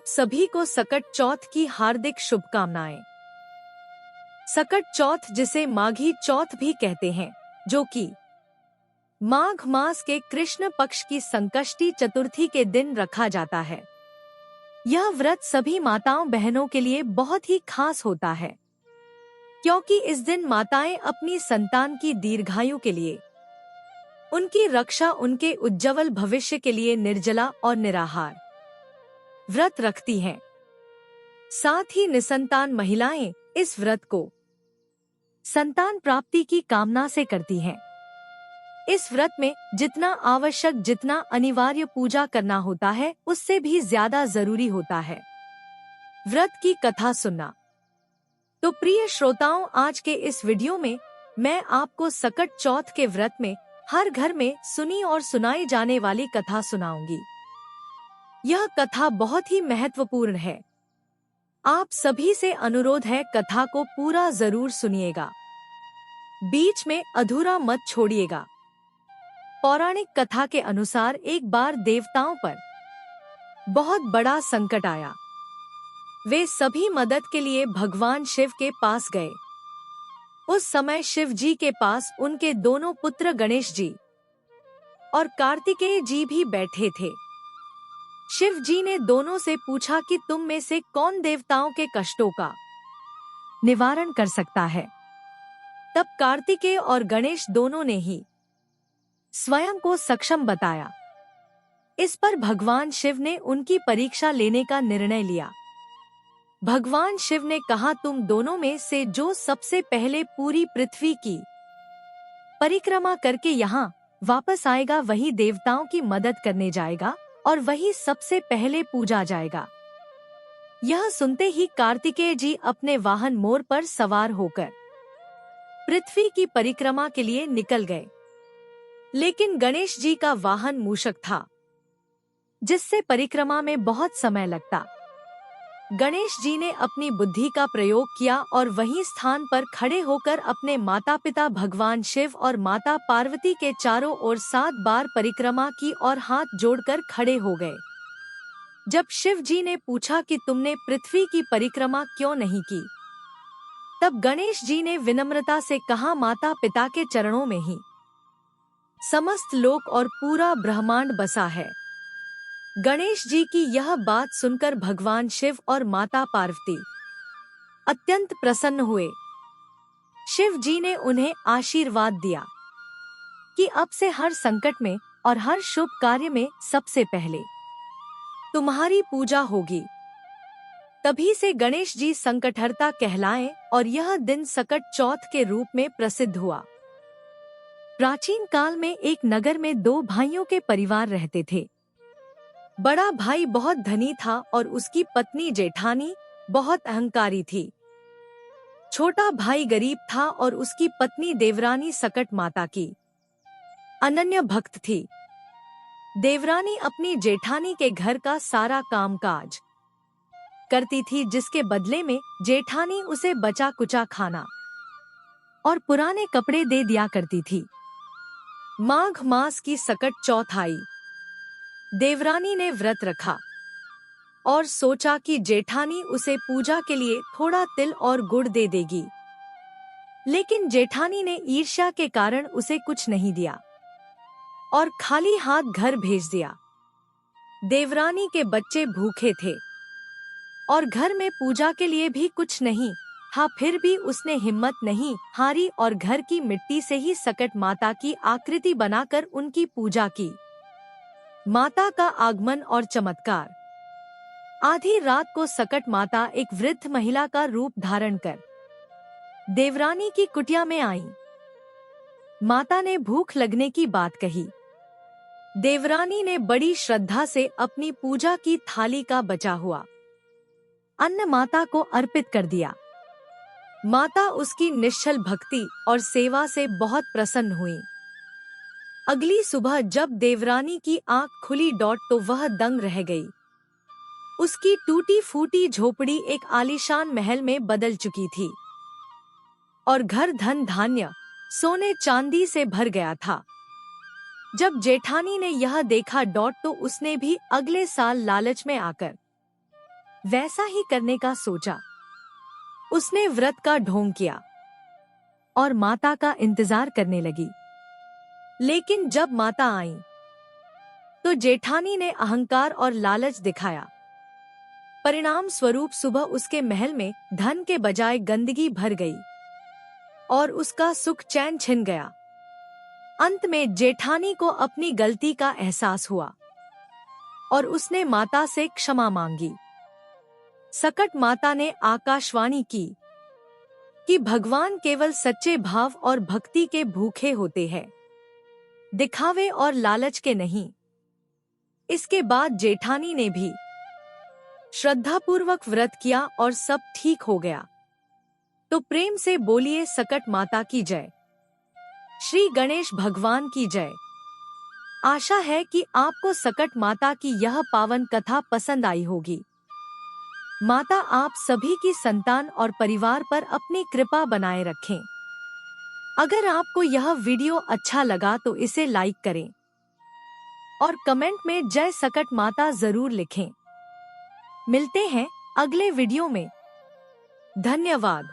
आप सभी को सकट चौथ की हार्दिक शुभकामनाएं। सकट चौथ, जिसे माघी चौथ भी कहते हैं, जो कि माघ मास के कृष्ण पक्ष की संकष्टी चतुर्थी के दिन रखा जाता है। यह व्रत सभी माताओं बहनों के लिए बहुत ही खास होता है, क्योंकि इस दिन माताएं अपनी संतान की दीर्घायु के लिए, उनकी रक्षा, उनके उज्जवल भविष्य के लिए निर्जला और निराहार व्रत रखती हैं। साथ ही निसंतान महिलाएं इस व्रत को संतान प्राप्ति की कामना से करती हैं। इस व्रत में जितना आवश्यक, जितना अनिवार्य पूजा करना होता है, उससे भी ज्यादा जरूरी होता है व्रत की कथा सुनना। तो प्रिय श्रोताओं, आज के इस वीडियो में मैं आपको सकट चौथ के व्रत में हर घर में सुनी और सुनाई जाने वाली कथा सुनाऊंगी। यह कथा बहुत ही महत्वपूर्ण है। आप सभी से अनुरोध है, कथा को पूरा जरूर सुनिएगा, बीच में अधूरा मत छोड़िएगा। पौराणिक कथा के अनुसार एक बार देवताओं पर बहुत बड़ा संकट आया। वे सभी मदद के लिए भगवान शिव के पास गए। उस समय शिव जी के पास उनके दोनों पुत्र गणेश जी और कार्तिकेय जी भी बैठे थे। शिव जी ने दोनों से पूछा कि तुम में से कौन देवताओं के कष्टों का निवारण कर सकता है। तब कार्तिकेय और गणेश दोनों ने ही स्वयं को सक्षम बताया। इस पर भगवान शिव ने उनकी परीक्षा लेने का निर्णय लिया। भगवान शिव ने कहा, तुम दोनों में से जो सबसे पहले पूरी पृथ्वी की परिक्रमा करके यहाँ वापस आएगा, वही देवताओं की मदद करने जाएगा और वही सबसे पहले पूजा जाएगा। यह सुनते ही कार्तिकेय जी अपने वाहन मोर पर सवार होकर पृथ्वी की परिक्रमा के लिए निकल गए। लेकिन गणेश जी का वाहन मूषक था, जिससे परिक्रमा में बहुत समय लगता। गणेश जी ने अपनी बुद्धि का प्रयोग किया और वही स्थान पर खड़े होकर अपने माता पिता भगवान शिव और माता पार्वती के चारों ओर 7 बार परिक्रमा की और हाथ जोड़कर खड़े हो गए। जब शिव जी ने पूछा कि तुमने पृथ्वी की परिक्रमा क्यों नहीं की, तब गणेश जी ने विनम्रता से कहा, माता पिता के चरणों में ही समस्त लोक और पूरा ब्रह्मांड बसा है। गणेश जी की यह बात सुनकर भगवान शिव और माता पार्वती अत्यंत प्रसन्न हुए। शिव जी ने उन्हें आशीर्वाद दिया कि अब से हर संकट में और हर शुभ कार्य में सबसे पहले तुम्हारी पूजा होगी। तभी से गणेश जी संकटहर्ता कहलाए और यह दिन सकट चौथ के रूप में प्रसिद्ध हुआ। प्राचीन काल में एक नगर में 2 भाइयों के परिवार रहते थे। बड़ा भाई बहुत धनी था और उसकी पत्नी जेठानी बहुत अहंकारी थी। छोटा भाई गरीब था और उसकी पत्नी देवरानी सकट माता की अनन्य भक्त थी। देवरानी अपनी जेठानी के घर का सारा कामकाज करती थी, जिसके बदले में जेठानी उसे बचा कुचा खाना और पुराने कपड़े दे दिया करती थी। माघ मास की सकट चौथ आई। देवरानी ने व्रत रखा और सोचा कि जेठानी उसे पूजा के लिए थोड़ा तिल और गुड़ दे देगी। लेकिन जेठानी ने ईर्ष्या के कारण उसे कुछ नहीं दिया और खाली हाथ घर भेज दिया। देवरानी के बच्चे भूखे थे और घर में पूजा के लिए भी कुछ नहीं था। फिर भी उसने हिम्मत नहीं हारी और घर की मिट्टी से ही सकट माता की आकृति बनाकर उनकी पूजा की। माता का आगमन और चमत्कार। आधी रात को सकट माता एक वृद्ध महिला का रूप धारण कर देवरानी की कुटिया में आई। माता ने भूख लगने की बात कही। देवरानी ने बड़ी श्रद्धा से अपनी पूजा की थाली का बचा हुआ अन्न माता को अर्पित कर दिया। माता उसकी निश्चल भक्ति और सेवा से बहुत प्रसन्न हुई। अगली सुबह जब देवरानी की आंख खुली तो वह दंग रह गई। उसकी टूटी फूटी झोपड़ी एक आलीशान महल में बदल चुकी थी और घर धन धान्य सोने चांदी से भर गया था। जब जेठानी ने यह देखा तो उसने भी अगले साल लालच में आकर वैसा ही करने का सोचा। उसने व्रत का ढोंग किया और माता का इंतजार करने लगी। लेकिन जब माता आई तो जेठानी ने अहंकार और लालच दिखाया। परिणाम स्वरूप सुबह उसके महल में धन के बजाय गंदगी भर गई और उसका सुख चैन छिन गया। अंत में जेठानी को अपनी गलती का एहसास हुआ और उसने माता से क्षमा मांगी। सकट माता ने आकाशवाणी की कि भगवान केवल सच्चे भाव और भक्ति के भूखे होते हैं, दिखावे और लालच के नहीं। इसके बाद जेठानी ने भी श्रद्धापूर्वक व्रत किया और सब ठीक हो गया। तो प्रेम से बोलिए सकट माता की जय। श्री गणेश भगवान की जय। आशा है कि आपको सकट माता की यह पावन कथा पसंद आई होगी। माता आप सभी की संतान और परिवार पर अपनी कृपा बनाए रखें। अगर आपको यह वीडियो अच्छा लगा तो इसे लाइक करें और कमेंट में जय सकट माता जरूर लिखें। मिलते हैं अगले वीडियो में। धन्यवाद।